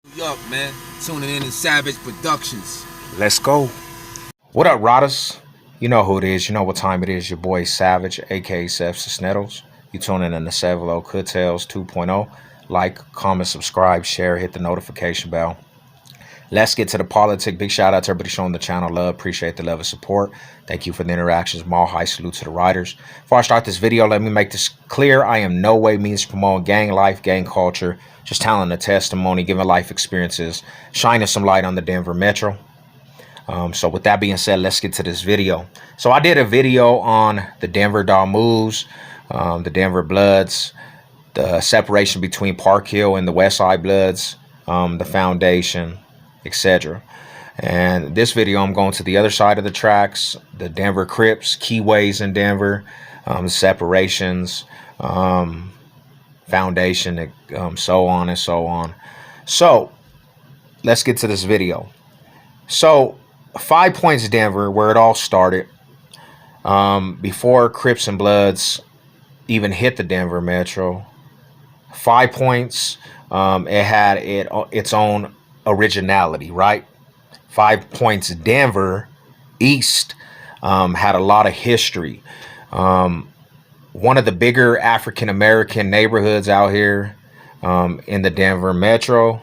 New York, man. Tuning in to Savage Productions. Let's go. What up, Rodders? You know who it is. You know what time it is. Your boy Savage, aka Seth Cisneros. You tuning in to Sevelo Cooktails 2.0. Like, comment, subscribe, share, hit the notification bell. Let's get to the politic. Big shout out to everybody showing the channel love. Appreciate the love and support. Thank you for the interactions. Mall high salute to the riders. Before I start this video, let me make this clear. I am no way means promoting gang life, gang culture. Just telling a testimony, giving life experiences, shining some light on the Denver Metro. So with that being said, let's get to this video. So I did a video on the Denver Moves, the Denver Bloods, the separation between Park Hill and the West Side Bloods, the foundation, etc. And this video, I'm going to the other side of the tracks, the Denver Crips, keyways in Denver, separations, foundation, so on and so on. So let's get to this video. So 5 Points Denver, where it all started, before Crips and Bloods even hit the Denver Metro. 5 Points, it had its own originality, right? 5 Points Denver East had a lot of history. One of the bigger African American neighborhoods out here in the Denver Metro,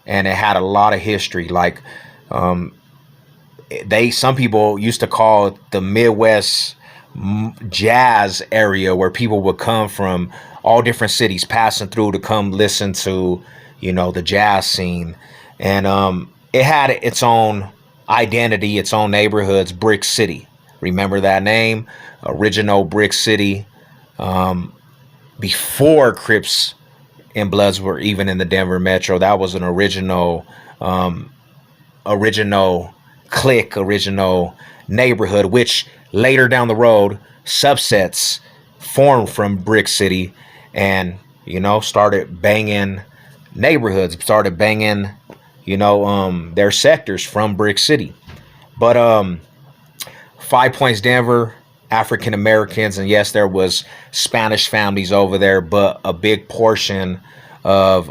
and it had a lot of history. Like some people used to call it the Midwest jazz area, where people would come from all different cities passing through to come listen to, the jazz scene. And it had its own identity, its own neighborhoods. Brick City, remember that name? Original Brick City, before Crips and Bloods were even in the Denver Metro. That was an original clique, original neighborhood, which later down the road subsets formed from Brick City and started banging neighborhoods, started banging their sectors from Brick City. But 5 Points Denver, African Americans, and yes, there was Spanish families over there, but a big portion of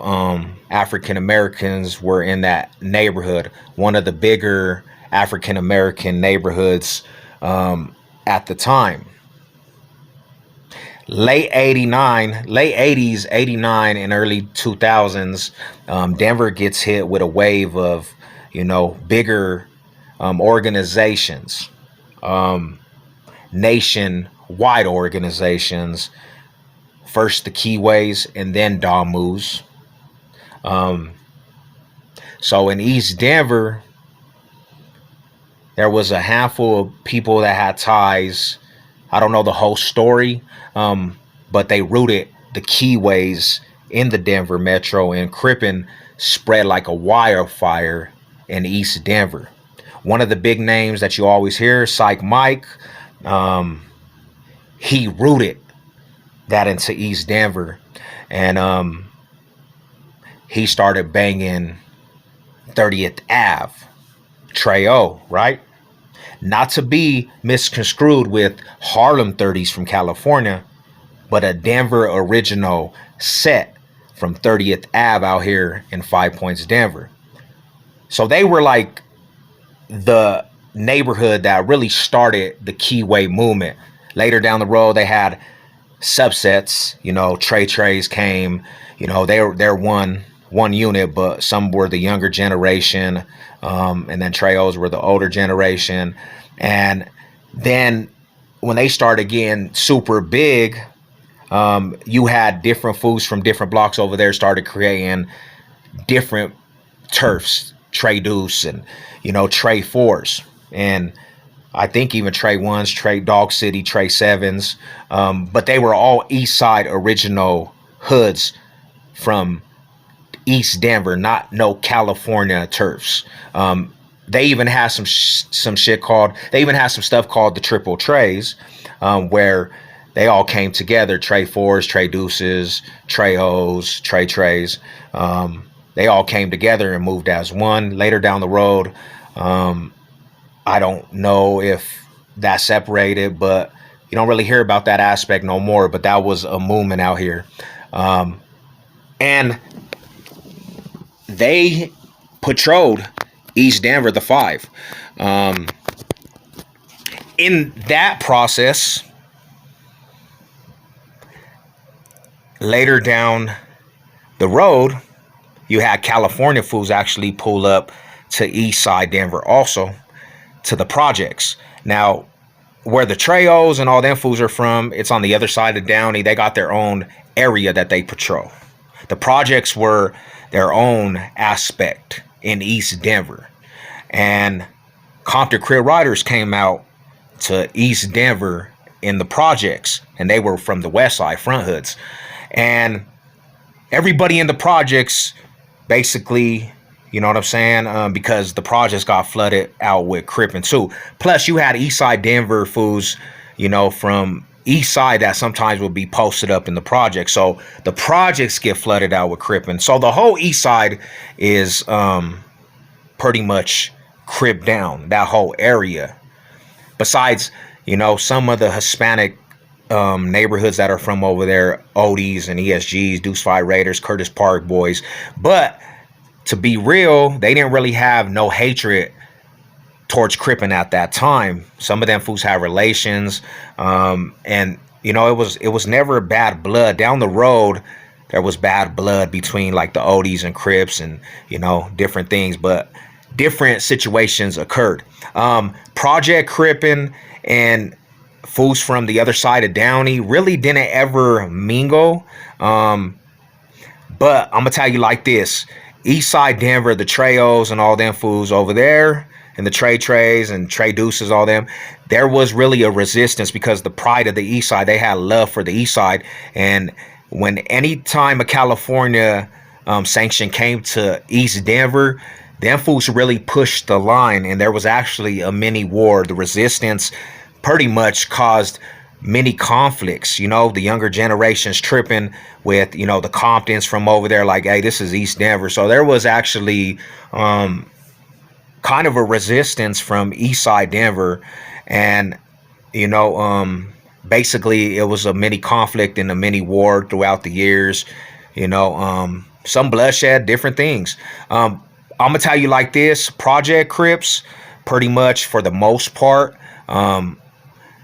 African Americans were in that neighborhood. One of the bigger African American neighborhoods at the time. Late 80s, 89 and early 2000s, Denver gets hit with a wave of, bigger organizations, nationwide organizations. First the Keyways and then Moves. So in East Denver, there was a handful of people that had ties. I don't know the whole story, but they rooted the Keyways in the Denver Metro, and Crippin spread like a wildfire in East Denver. One of the big names that you always hear, Psych Mike, he rooted that into East Denver, and he started banging 30th Ave, Trey-O, right? Not to be misconstrued with Harlem 30s from California, but a Denver original set from 30th Ave out here in 5 Points Denver. So they were like the neighborhood that really started the Keyway movement. Later down the road, they had subsets. Trays came. They're one unit, but some were the younger generation, and then Trey-Os were the older generation. And then when they started getting super big, you had different foods from different blocks over there started creating different turfs, Trey Deuce and Trey Fours, and I think even Trey Ones, Trey Dog City, Trey Sevens, but they were all East Side original hoods from East Denver, not no California turfs. They even had some shit called, they even had some stuff called the Triple Trays, where they all came together. Trey Fours, Trey Deuces, Trey O's, Trey Trays. They all came together and moved as one. Later down the road, I don't know if that separated, but you don't really hear about that aspect no more. But that was a movement out here. And they patrolled East Denver, the five. Um, in that process, later down the road, you had California fools actually pull up to East Side Denver also, to the projects. Now, where the Treos and all them fools are from, it's on the other side of Downey. They got their own area that they patrol. The projects were their own aspect in East Denver. And Compton Crip Riders came out to East Denver in the projects, and they were from the west side, front hoods. And everybody in the projects basically, you know what I'm saying? Because the projects got flooded out with Crippin' too. Plus, you had East Side Denver fools, you know, from East Side that sometimes would be posted up in the projects. So the projects get flooded out with Crippin'. So the whole East Side is pretty much Crip down, that whole area. Besides, you know, some of the Hispanic neighborhoods that are from over there, Odies and ESGs, Deuce Five Raiders, Curtis Park boys. But to be real, they didn't really have no hatred towards Crippin' at that time. Some of them fools had relations, and you know, it was never bad blood. Down the road, there was bad blood between like the Odies and Crips, and you know, different things, but different situations occurred. Project Crippin' and fools from the other side of Downey really didn't ever mingle. But I'm gonna tell you like this: East Side Denver, the Treos and all them fools over there, and the Trays and Trey Deuces, all them, there was really a resistance because the pride of the East Side, they had love for the East Side. And when any time a California sanction came to East Denver, them fools really pushed the line, and there was actually a mini war. The resistance pretty much caused many conflicts. You know, the younger generations tripping with, you know, the Comptons from over there, like, hey, this is East Denver. So there was actually kind of a resistance from East Side Denver, and you know, basically it was a mini conflict and a mini war throughout the years. You know, some bloodshed, different things. I'm gonna tell you like this: Project Crips, pretty much for the most part,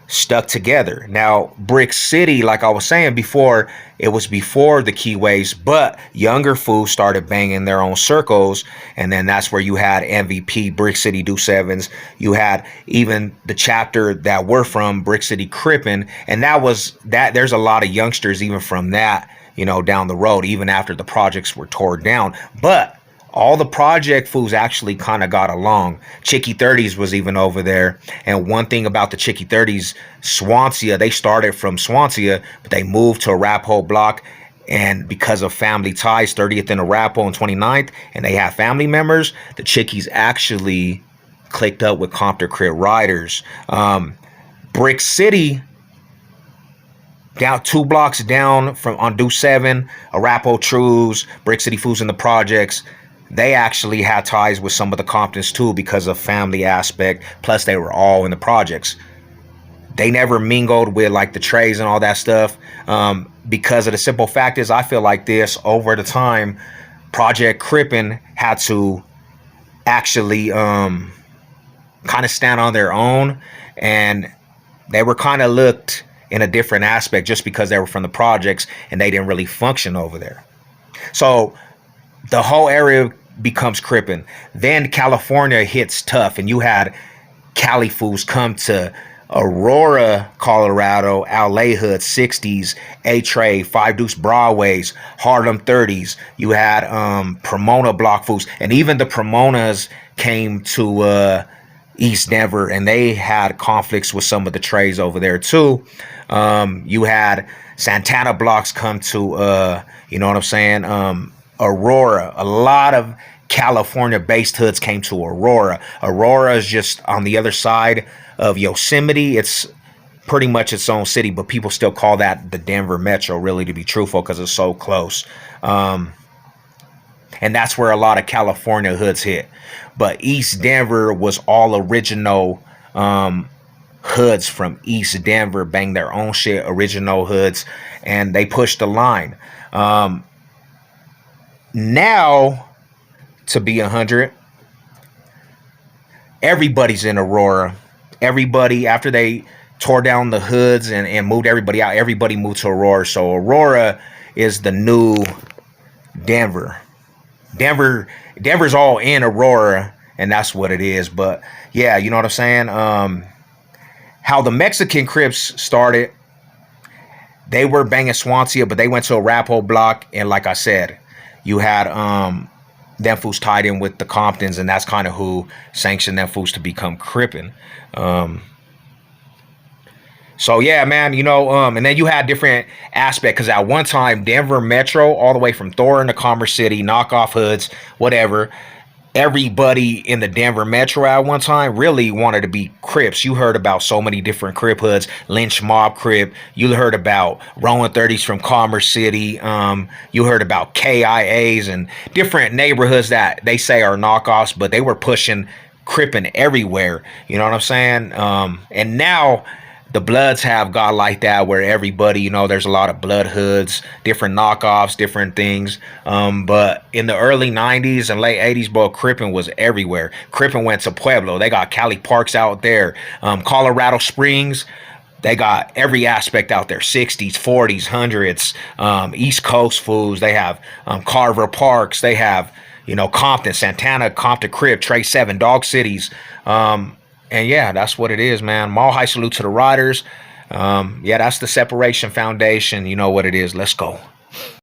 stuck together. Now, Brick City, like I was saying before, it was before the Keyways, but younger fools started banging their own circles, and then that's where you had MVP, Brick City Do Sevens. You had even the chapter that were from Brick City Crippin', and that was that. There's a lot of youngsters even from that, you know, down the road, even after the projects were torn down. But all the project fools actually kind of got along. Chicky 30s was even over there. And one thing about the Chicky 30s, Swansea, they started from Swansea, but they moved to Arapahoe Block. And because of family ties, 30th and Arapahoe and 29th, and they have family members, the Chickies actually clicked up with Compton Crip Riders. Brick City, down 2 blocks down from on Deuce 7, Arapahoe Trues, Brick City Fools in the projects, they actually had ties with some of the Comptons too because of family aspect. Plus, they were all in the projects. They never mingled with like the Treys and all that stuff, because of the simple fact is, I feel like this over the time, Project Crippin' had to actually kind of stand on their own, and they were kind of looked in a different aspect just because they were from the projects and they didn't really function over there. So the whole area becomes Crippin'. Then California hits tough, and you had Cali fools come to Aurora, Colorado, LA Hood 60s, A-Tray, 5 Deuce Broadways, Harlem 30s. You had Pomona block fools, and even the Pomonas came to East Denver, and they had conflicts with some of the Treys over there too. You had Santana blocks come to you know what I'm saying, Aurora. A lot of California-based hoods came to Aurora. Aurora is just on the other side of Yosemite. It's pretty much its own city, but people still call that the Denver Metro, really, to be truthful, because it's so close. And that's where a lot of California hoods hit. But East Denver was all original hoods from East Denver, bang their own shit, original hoods, and they pushed the line. Now, to be 100. Everybody's in Aurora. Everybody, after they tore down the hoods and moved everybody out, everybody moved to Aurora. So Aurora is the new Denver. Denver's all in Aurora, and that's what it is. But yeah, you know what I'm saying? How the Mexican Crips started, they were banging Swansea, but they went to a rap hole block, and like I said, you had them fools tied in with the Comptons, and that's kind of who sanctioned them fools to become Crippin'. So yeah, man, you know, and then you had different aspects because at one time, Denver Metro, all the way from Thorin to Commerce City, knockoff hoods, whatever, everybody in the Denver Metro at one time really wanted to be Crips. You heard about so many different Crip hoods, Lynch Mob Crip. You heard about Rolling 30s from Commerce City. You heard about KIAs and different neighborhoods that they say are knockoffs, but they were pushing Crippin' everywhere. You know what I'm saying? And now the Bloods have got like that where everybody, you know, there's a lot of blood hoods, different knockoffs, different things. But in the early 90s and late 80s, bro, Crippin' was everywhere. Crippin' went to Pueblo. They got Cali Parks out there. Colorado Springs, they got every aspect out there. 60s, 40s, 100s, East Coast fools. They have Carver Parks. They have, you know, Compton, Santana, Compton Crip, Trey 7, Dog Cities. And yeah, that's what it is, man. Mall high salute to the riders. Yeah, that's the Separation Foundation. You know what it is. Let's go.